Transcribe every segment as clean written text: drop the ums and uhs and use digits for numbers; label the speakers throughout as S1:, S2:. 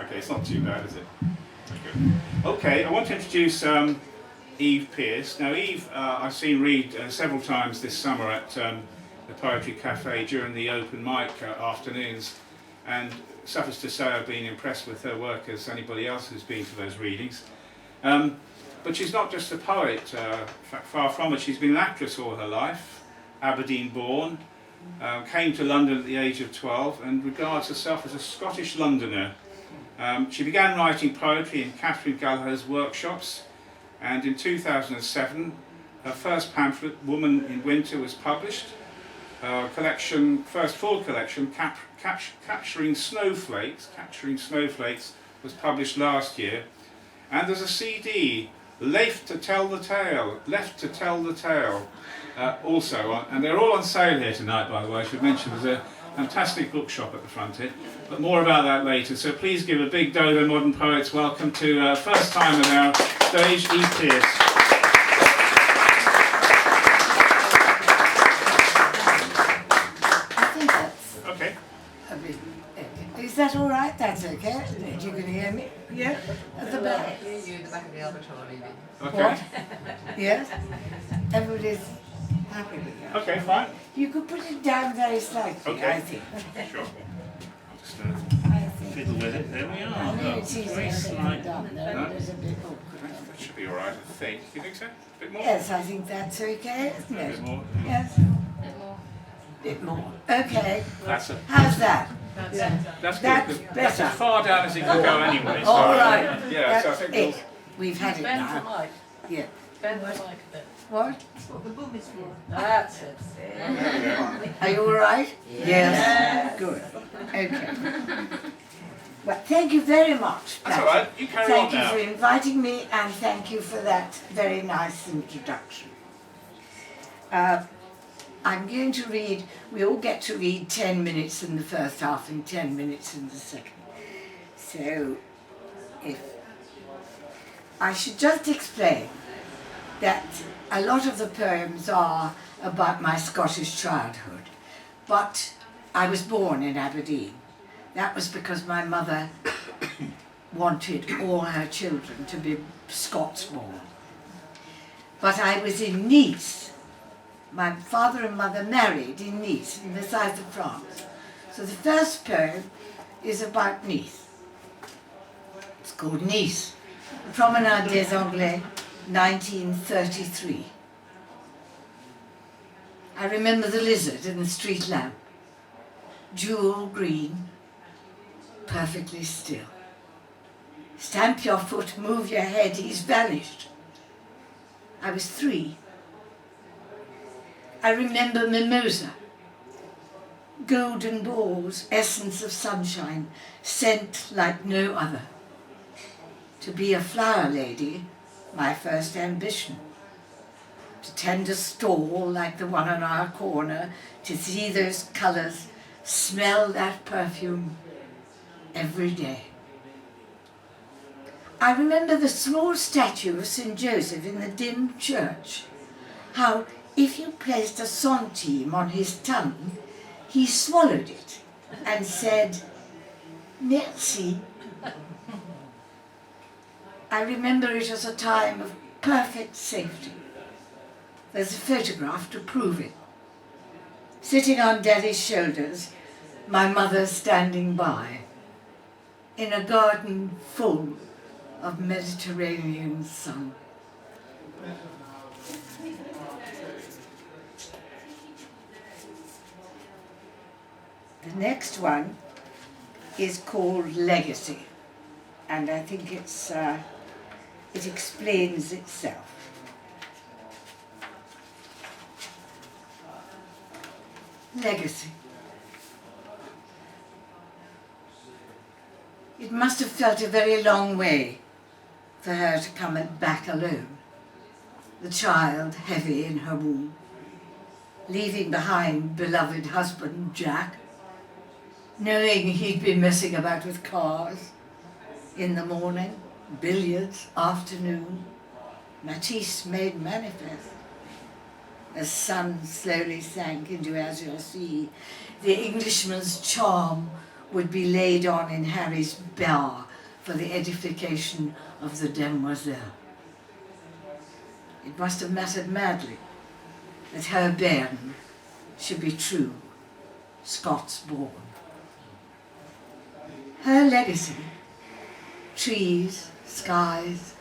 S1: Okay, it's not too bad, is it? Okay, I want to introduce Eve Pearce. Now Eve, I've seen read several times this summer at the Poetry Cafe during the open mic afternoons, and suffice to say I've been impressed with her work as anybody else who's been to those readings. But she's not just a poet, far from it. She's been an actress all her life, Aberdeen born, came to London at the age of 12 and regards herself as a Scottish Londoner. She began writing poetry in Catherine Gallagher's workshops, and in 2007 her first pamphlet, Woman in Winter, was published. Her first full collection, Capturing Snowflakes, was published last year. And there's a CD, Left to Tell the Tale, also, and they're all on sale here tonight, by the way. I should mention there's a fantastic bookshop at the front here, but more about that later. So please give a big Dodo Modern Poets welcome to first time on our stage, Eve Pearce.
S2: I think that's
S1: Okay.
S2: a bit. Is that all right? That's okay. You can hear me? Yeah. At the back.
S3: You at the back of the albertor, maybe.
S1: Okay.
S2: What? Yes. Everybody's happy with that.
S1: Okay, fine.
S2: You could put it down very slightly,
S1: Okay.
S2: I think.
S1: Sure. I'll just
S2: I think.
S1: fiddle with it. There we
S2: I
S1: are.
S2: know it's easier
S1: Very
S2: said than
S1: slight.
S2: done, though.
S1: No?
S2: There's a bit awkward.
S1: That should be all right, I think. You think so? A bit more?
S2: Yes, I think that's okay, isn't
S1: A
S2: it?
S1: bit more.
S2: Yes.
S3: Bit more.
S2: Bit more. Okay.
S1: That's
S2: How's that?
S1: That's
S2: That's
S1: good. That's
S2: better.
S1: as far down as it can go anyway. So,
S2: All right.
S1: Yeah, so I
S2: That's
S1: think
S2: it. We've had it
S3: Bend the
S2: now.
S3: mic.
S2: Yeah.
S3: Bend the mic a bit.
S2: What?
S3: That's what the boom is for. That's it.
S2: Are you all right? Yes. Good. Okay. Well, thank you very much.
S1: That's all right. You carry
S2: Thank
S1: on
S2: you
S1: now.
S2: for inviting me, and thank you for that very nice introduction. I'm going to read, we all get to read 10 minutes in the first half and 10 minutes in the second. So, I should just explain that a lot of the poems are about my Scottish childhood, but I was born in Aberdeen. That was because my mother wanted all her children to be Scots born. But I was in Nice. My father and mother married in Nice, in the south of France. So the first poem is about Nice. It's called Nice, Promenade des Anglais, 1933. I remember the lizard in the street lamp, jewel green, perfectly still. Stamp your foot, move your head, he's vanished. I was 3. I remember mimosa, golden balls, essence of sunshine, scent like no other. To be a flower lady, my first ambition. To tend a stall like the one on our corner, to see those colours, smell that perfume every day. I remember the small statue of St. Joseph in the dim church, how if you placed a centime on his tongue, he swallowed it and said, "Merci." I remember it as a time of perfect safety. There's a photograph to prove it. Sitting on Daddy's shoulders, my mother standing by, in a garden full of Mediterranean sun. The next one is called Legacy, and I think it explains itself. Legacy. It must have felt a very long way for her to come back alone, the child heavy in her womb, leaving behind beloved husband Jack, knowing he'd been messing about with cars in the morning, billiards, afternoon, Matisse made manifest. As sun slowly sank into azure sea, the Englishman's charm would be laid on in Harry's bar for the edification of the demoiselle. It must have mattered madly that her bairn should be true Scots born. Her legacy, trees, skies,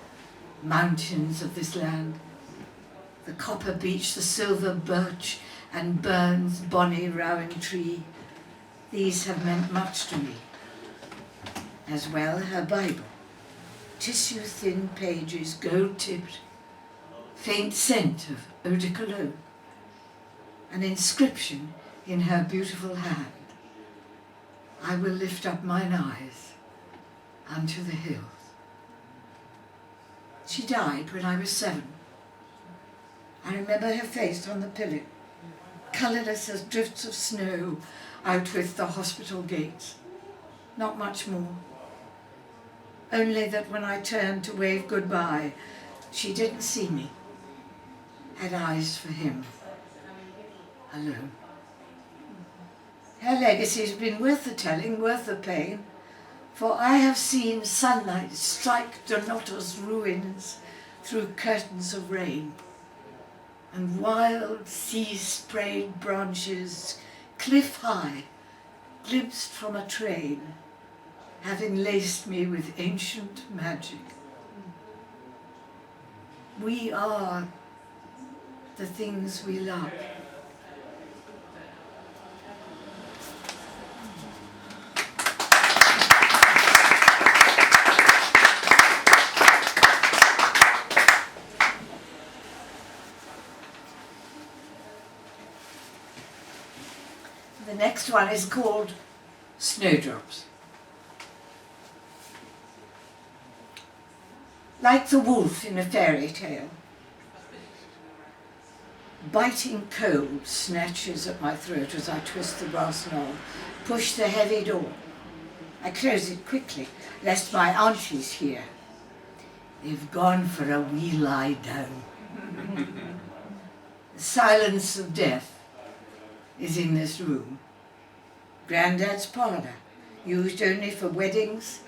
S2: mountains of this land, the copper beech, the silver birch, and Burns' bonny rowan tree, these have meant much to me. As well her Bible, tissue-thin pages, gold-tipped, faint scent of eau de cologne, an inscription in her beautiful hand, I will lift up mine eyes unto the hills. She died when I was 7. I remember her face on the pillow, colourless as drifts of snow out with the hospital gates. Not much more. Only that when I turned to wave goodbye, she didn't see me, had eyes for him, alone. Her legacy has been worth the telling, worth the pain, for I have seen sunlight strike Donato's ruins through curtains of rain, and wild sea-sprayed branches, cliff-high, glimpsed from a train, have enlaced me with ancient magic. We are the things we love. The next one is called Snowdrops. Like the wolf in a fairy tale, biting cold snatches at my throat as I twist the brass knob, push the heavy door. I close it quickly, lest my aunties hear. They've gone for a wee lie down. The silence of death is in this room. Grandad's parlour, used only for weddings,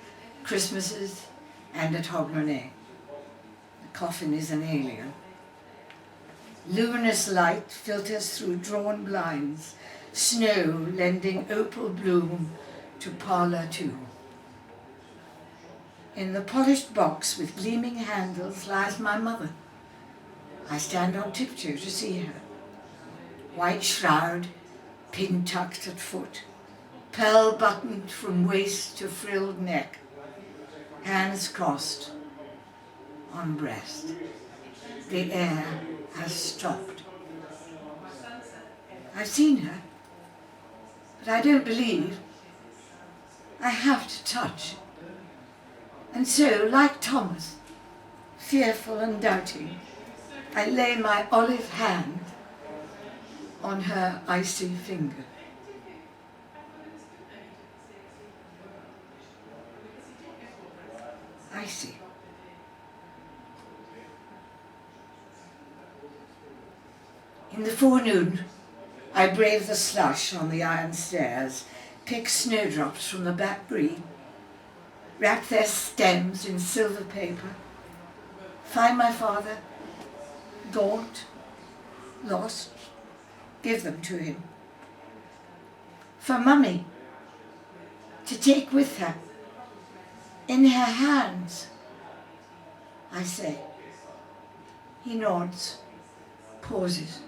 S2: Christmases, and at Hogmanay. The coffin is an alien. Luminous light filters through drawn blinds, snow lending opal bloom to parlour too. In the polished box with gleaming handles lies my mother. I stand on tiptoe to see her. White shroud, pin tucked at foot, pearl buttoned from waist to frilled neck, hands crossed on breast. The air has stopped. I've seen her, but I don't believe. I have to touch. And so, like Thomas, fearful and doubting, I lay my olive hand on her icy finger. Icy. In the forenoon, I brave the slush on the iron stairs, pick snowdrops from the back green, wrap their stems in silver paper, find my father, gaunt, lost, give them to him. For Mummy, to take with her, in her hands, I say. He nods, pauses,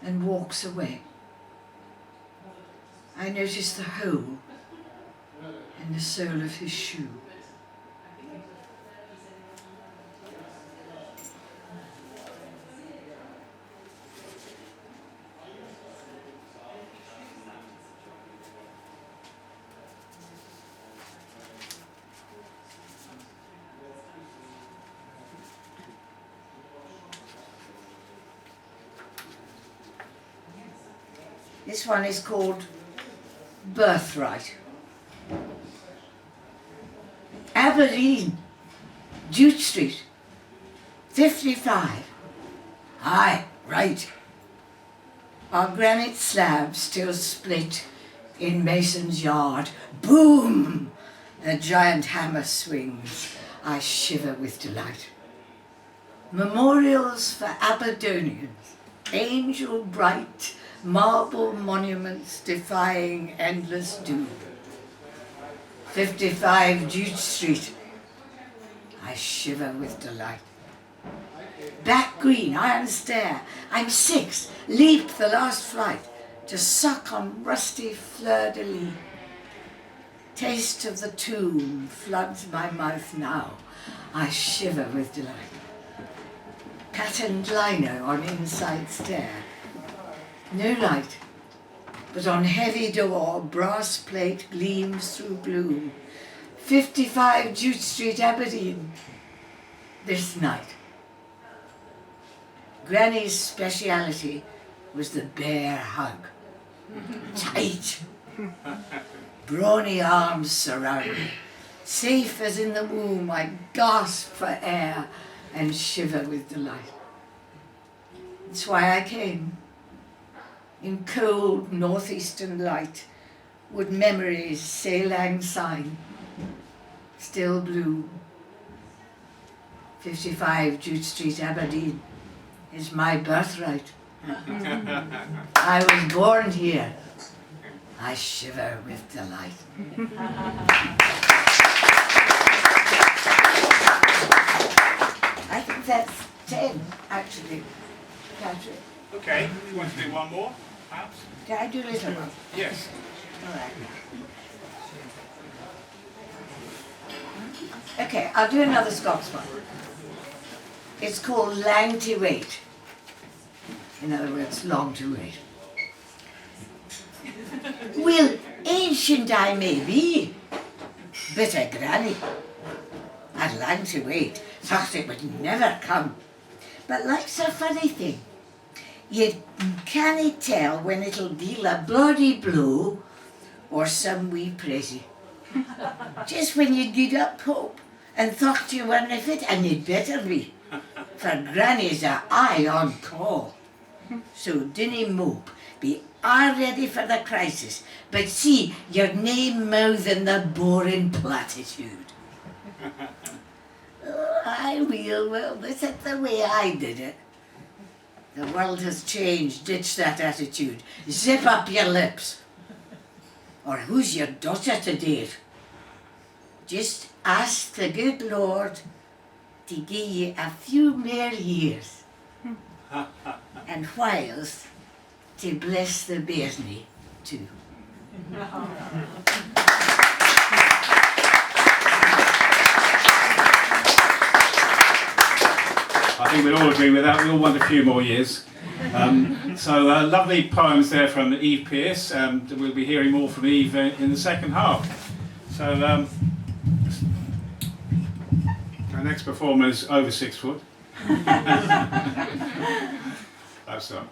S2: and walks away. I notice the hole in the sole of his shoe. This one is called Birthright. Aberdeen, Jute Street, 55. Aye, right. Our granite slab still split in Mason's yard. Boom! the giant hammer swings, I shiver with delight. Memorials for Aberdonians, angel bright, marble monuments defying endless doom. 55 Duke Street, I shiver with delight. Back green, iron stair, I'm 6, leap the last flight, to suck on rusty fleur-de-lis. Taste of the tomb floods my mouth now, I shiver with delight. Patterned lino on inside stair, no light, but on heavy door brass plate gleams through gloom. 55 Jute Street, Aberdeen, this night. Granny's speciality was the bear hug. Tight, brawny arms surround me. Safe as in the womb, I gasp for air and shiver with delight. That's why I came. In cold northeastern light would memories say lang syne, still bloom. 55 Jute Street, Aberdeen is my birthright. I was born here. I shiver with delight. I think that's 10, actually, Patrick.
S1: Okay, you want to do one more, perhaps?
S2: Can I do a little one?
S1: Yes.
S2: All right. Okay, I'll do another Scots one. It's called Lang to Wait. In other words, long to wait. Well, ancient I may be, but a granny. I'd lang to wait, thought it would never come. But life's a funny thing. You can't tell when it'll deal a bloody blow or some wee pretty. Just when you'd gied up hope and thought you weren't fit, and you'd better be, for granny's a eye on call. So dinna mope, be all ready for the crisis, but see, you're nae mouthing the boring platitude. Oh, I will, well, this is the way I did it. The world has changed, ditch that attitude. Zip up your lips. Or who's your daughter to date? Just ask the good Lord to give you a few more years. And whilst to bless the bairnie too.
S1: I think we'd all agree with that. We all want a few more years. Lovely poems there from Eve Pearce. We'll be hearing more from Eve in the second half. So our next performer is over 6 foot. That's all.